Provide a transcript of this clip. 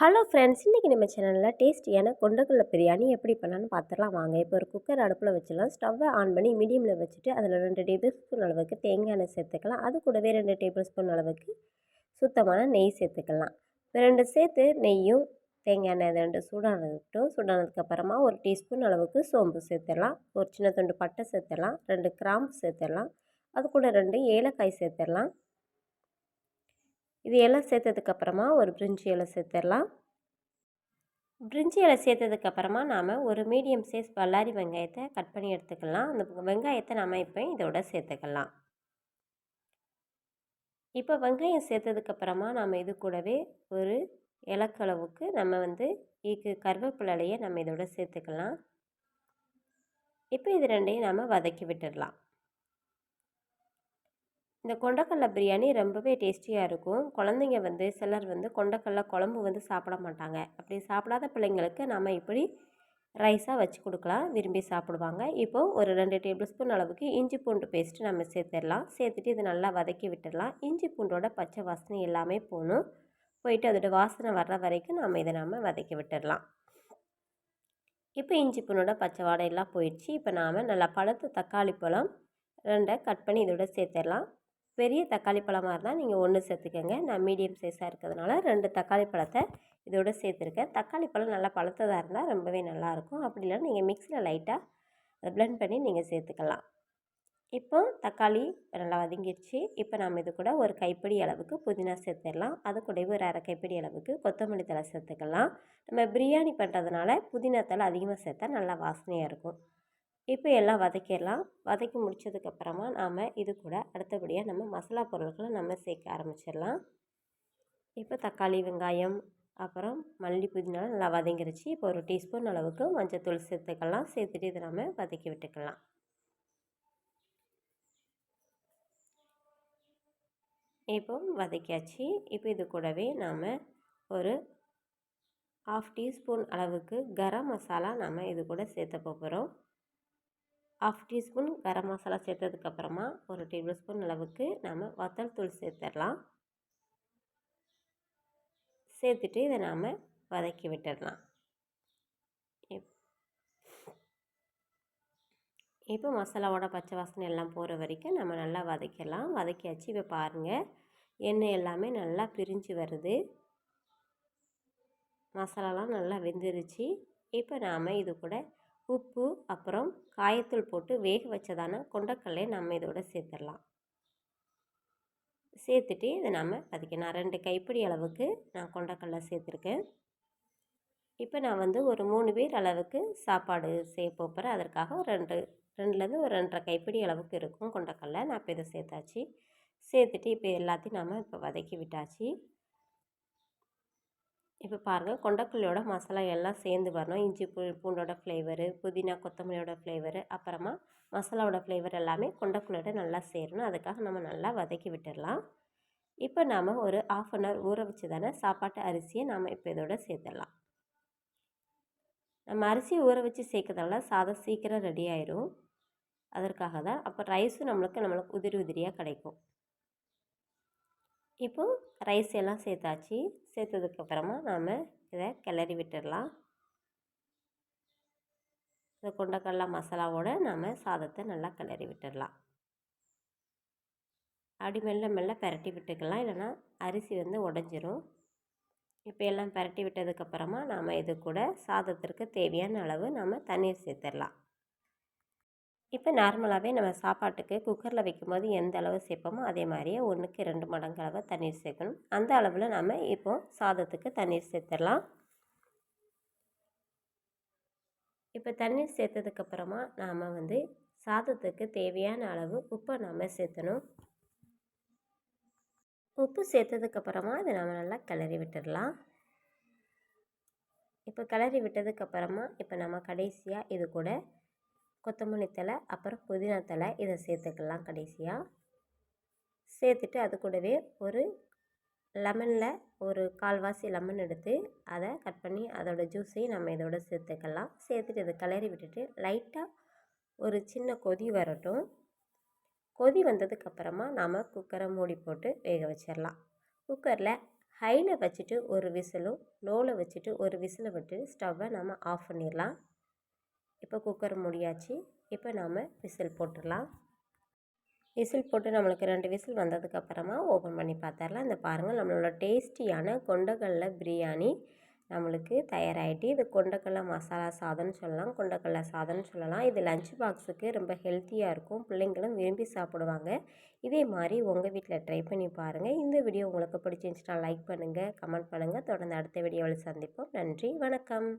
Hello friends, இன்றைக்கி நம்ம சேனலில் டேஸ்டியான கொண்டக்கடலை பிரியாணி எப்படி பண்ணலான்னு பார்த்துடலாம் வாங்க. இப்போ ஒரு குக்கர் அடுப்பில் வச்சிடலாம். ஸ்டவ்வை ஆன் பண்ணி மீடியமில் வச்சுட்டு அதில் 2 டேபிள் ஸ்பூன் அளவுக்கு தேங்காய் எண்ணெய் சேர்த்துக்கலாம். அது கூடவே 2 டேபிள் ஸ்பூன் அளவுக்கு சுத்தமான நெய் சேர்த்துக்கலாம். இப்போ 2 சேர்த்து நெய்யும் தேங்காய் எண்ணெய் 2 சூடானதுக்கப்புறம் சூடானதுக்கப்புறமா 1 டீஸ்பூன் அளவுக்கு சோம்பு சேர்த்துடலாம். ஒரு சின்ன துண்டு பட்டை சேர்த்துடலாம். 2 கிராம்பு சேர்த்துடலாம். அது கூட 2 ஏலக்காய் சேர்த்துடலாம். இது எல்லாம் சேர்த்ததுக்கப்புறமா ஒரு பிரிஞ்சி இலை சேர்த்துடலாம். பிரிஞ்சி இலை சேர்த்ததுக்கப்புறமா நாம் ஒரு மீடியம் சைஸ் பல்லாரி வெங்காயத்தை கட் பண்ணி எடுத்துக்கலாம். அந்த வெங்காயத்தை நாம் இப்போ இதோட சேர்த்துக்கலாம். இப்போ வெங்காயம் சேர்த்ததுக்கப்புறமா நாம் இது கூடவே ஒரு இலக்களவுக்கு நம்ம கருவேப்பிலையை நம்ம இதோட சேர்த்துக்கலாம். இப்போ இது ரெண்டையும் நாம் வதக்கி விட்டுடலாம். இந்த கொண்டக்கடலை பிரியாணி ரொம்பவே டேஸ்டியாக இருக்கும். குழந்தைங்க சிலர் கொண்டக்கடலை குழம்பு சாப்பிட மாட்டாங்க. அப்படி சாப்பிடாத பிள்ளைங்களுக்கு நம்ம இப்படி ரைஸாக வச்சு கொடுக்கலாம், விரும்பி சாப்பிடுவாங்க. இப்போது ஒரு 2 டேபிள் ஸ்பூன் அளவுக்கு இஞ்சி பூண்டு பேஸ்ட்டு நம்ம சேர்த்துடலாம். சேர்த்துட்டு இது நல்லா வதக்கி விட்டுடலாம். இஞ்சி பூண்டோட பச்சை வாசனை எல்லாமே போகணும். போயிட்டு அதோட வாசனை வர்ற வரைக்கும் நம்ம வதக்கி விட்டுடலாம். இப்போ இஞ்சி பூண்டோட பச்சை வாடையெல்லாம் போயிடுச்சு. இப்போ நாம் நல்லா பழுத்த தக்காளி பழம் 2 கட் பண்ணி இதோட சேர்த்துடலாம். பெரிய தக்காளி பழமாக இருந்தால் நீங்கள் 1 சேர்த்துக்கோங்க. நான் மீடியம் சைஸாக இருக்கிறதுனால 2 தக்காளி பழத்தை இதோட சேர்த்துருக்கேன். தக்காளி பழம் நல்லா பழுத்ததாக இருந்தால் ரொம்பவே நல்லாயிருக்கும். அப்படி இல்லைன்னா நீங்கள் மிக்ஸியில் லைட்டாக அதை பிளெண்ட் பண்ணி நீங்கள் சேர்த்துக்கலாம். இப்போ தக்காளி நல்லா வதங்கிடுச்சு. இப்போ நாம் இது கூட ஒரு கைப்பிடி அளவுக்கு புதினா சேர்த்துடலாம். அது கூடவே ஒரு அரை கைப்பிடி அளவுக்கு கொத்தமல்லி தழை சேர்த்துக்கலாம். நம்ம பிரியாணி பண்ணுறதுனால புதினா தழை அதிகமாக சேர்த்தா நல்லா வாசனையாக இருக்கும். இப்போ எல்லாம் வதக்கிடலாம். வதக்கி முடித்ததுக்கப்புறமா நாம் இது கூட அடுத்தபடியாக நம்ம மசாலா பொருட்களை நம்ம சேர்க்க ஆரம்பிச்சிடலாம். இப்போ தக்காளி, வெங்காயம், அப்புறம் மல்லி, புதினா நல்லா வதங்கிருச்சு. இப்போ ஒரு டீஸ்பூன் அளவுக்கு மஞ்சள்தூள் சேர்த்துக்கலாம். சேர்த்துட்டு இதை நம்ம வதக்கி விட்டுக்கலாம். இப்போ வதக்கியாச்சு. இப்போ இது கூடவே நாம் ஒரு 1/2 டீஸ்பூன் அளவுக்கு கரம் மசாலா நம்ம இது கூட சேர்த்த போகிறோம். 1/2 டீஸ்பூன் கரம் மசாலா சேர்த்ததுக்கப்புறமா ஒரு டேபிள் ஸ்பூன் அளவுக்கு நம்ம வத்தல் தூள் சேர்த்துடலாம். சேர்த்துட்டு இதை நாம் வதக்கி விட்டுடலாம். இப்போ மசாலாவோட பச்சை வாசனை எல்லாம் போகிற வரைக்கும் நம்ம நல்லா வதக்கிடலாம். வதக்கியாச்சு. இப்போ பாருங்கள், எண்ணெய் எல்லாமே நல்லா பிரிஞ்சு வருது. மசாலாலாம் நல்லா வெந்துருச்சு. இப்போ நாம் இது கூட உப்பு, அப்புறம் காயத்தூள் போட்டு வேக வச்சதான கொண்டக்கடலை நம்ம இதோட சேர்த்துடலாம். சேர்த்துட்டு இதை நம்ம நான் 2 கைப்பிடி அளவுக்கு நான் கொண்டக்கடலை சேர்த்துருக்கேன். இப்போ நான் ஒரு 3 பேர் அளவுக்கு சாப்பாடு செய்ய போகிறேன். அதற்காக 2லேருந்து ஒரு 2.5 கைப்பிடி அளவுக்கு இருக்கும் கொண்டக்கடலை. நான் இப்போ இதை சேர்த்தாச்சு. சேர்த்துட்டு இப்போ எல்லாத்தையும் நம்ம இப்போ வதக்கி விட்டாச்சு. இப்போ பாருங்கள், கொண்டக்கடலையோட மசாலா எல்லாம் சேர்ந்து வரணும். இஞ்சி பூண்டோட ஃப்ளேவரு, புதினா கொத்தமல்லியோட ஃப்ளேவரு, அப்புறமா மசாலாவோட ஃப்ளேவர் எல்லாமே கொண்டக்கடலையோட நல்லா சேரணும். அதுக்காக நம்ம நல்லா வதக்கி விட்டுடலாம். இப்போ நாம் ஒரு 1/2 அன் ஹவர் ஊற வச்சு சாப்பாட்டு அரிசியை நாம் இப்போ இதோட சேர்த்துடலாம். நம்ம அரிசி ஊற வச்சு சேர்க்கறதால சாதம் சீக்கிரம் ரெடி ஆயிடும். அதற்காக தான். அப்போ ரைஸும் நம்மளுக்கு உதிரி உதிரியாக கிடைக்கும். இப்போ ரைஸ் எல்லாம் சேர்த்தாச்சு. சேர்த்ததுக்கப்புறமா நாம் இதை கிளறி விட்டுடலாம். இந்த கொண்டக்கடலை மசாலாவோடு நாம் சாதத்தை நல்லா கிளறி விட்டுடலாம். அப்படி மெல்ல மெல்ல பரட்டி விட்டுக்கலாம், இல்லைன்னா அரிசி உடஞ்சிரும். இப்போ எல்லாம் பரட்டி விட்டதுக்கப்புறமா நாம் இது கூட சாதத்திற்கு தேவையான அளவு நம்ம தண்ணீர் சேர்த்துடலாம். இப்போ நார்மலாகவே நம்ம சாப்பாட்டுக்கு குக்கரில் வைக்கும்போது எந்த அளவு சேர்ப்போமோ அதே மாதிரியே 1க்கு 2 மடங்கு அளவு தண்ணீர் சேர்க்கணும். அந்த அளவில் நம்ம இப்போது சாதத்துக்கு தண்ணீர் சேர்த்துடலாம். இப்போ தண்ணீர் சேர்த்ததுக்கப்புறமா நாம் சாதத்துக்கு தேவையான அளவு உப்பை நாம் சேர்த்தணும். உப்பு சேர்த்ததுக்கப்புறமா இதை நம்ம நல்லா கிளறி விட்டுடலாம். இப்போ கிளறி விட்டதுக்கப்புறமா இப்போ நம்ம கடைசியாக இது கூட கொத்தமல்லி தழை, அப்புறம் புதினா தழை இதை சேர்த்துக்கலாம். கடைசியாக சேர்த்துட்டு அது கூடவே ஒரு லெமனில் ஒரு 1/4 லெமன் எடுத்து அதை கட் பண்ணி அதோட ஜூஸையும் நம்ம இதோட சேர்த்துக்கலாம். சேர்த்துட்டு இதை கிளறி விட்டுட்டு லைட்டாக ஒரு சின்ன கொதி வரட்டும். கொதி வந்ததுக்கப்புறமா நாம் குக்கரை மூடி போட்டு வேக வச்சிடலாம். குக்கரில் ஹையில் வச்சுட்டு ஒரு விசிலும் லோவில் வச்சுட்டு ஒரு விசிலை விட்டு ஸ்டவ்வை நம்ம ஆஃப் பண்ணிடலாம். இப்போ குக்கர் மூடியாச்சு. இப்போ நாம் விசில் போட்டுடலாம். விசில் போட்டு நம்மளுக்கு 2 விசில் வந்ததுக்கப்புறமா ஓப்பன் பண்ணி பார்த்துடலாம். இந்த பாருங்கள், நம்மளோட டேஸ்டியான கொண்டக்கடலை பிரியாணி நம்மளுக்கு தயாராகிட்டு. இது கொண்டக்கடலை மசாலா சாதம்னு சொல்லலாம், கொண்டக்கடலை சாதம்னு சொல்லலாம். இது லஞ்ச் பாக்ஸுக்கு ரொம்ப ஹெல்த்தியாக இருக்கும். பிள்ளைங்களும் விரும்பி சாப்பிடுவாங்க. இதே மாதிரி உங்கள் வீட்டில் ட்ரை பண்ணி பாருங்கள். இந்த வீடியோ உங்களுக்கு பிடிச்சிருந்துச்சுன்னா லைக் பண்ணுங்கள், கமெண்ட் பண்ணுங்கள். தொடர்ந்து அடுத்த வீடியோவில் சந்திப்போம். நன்றி, வணக்கம்.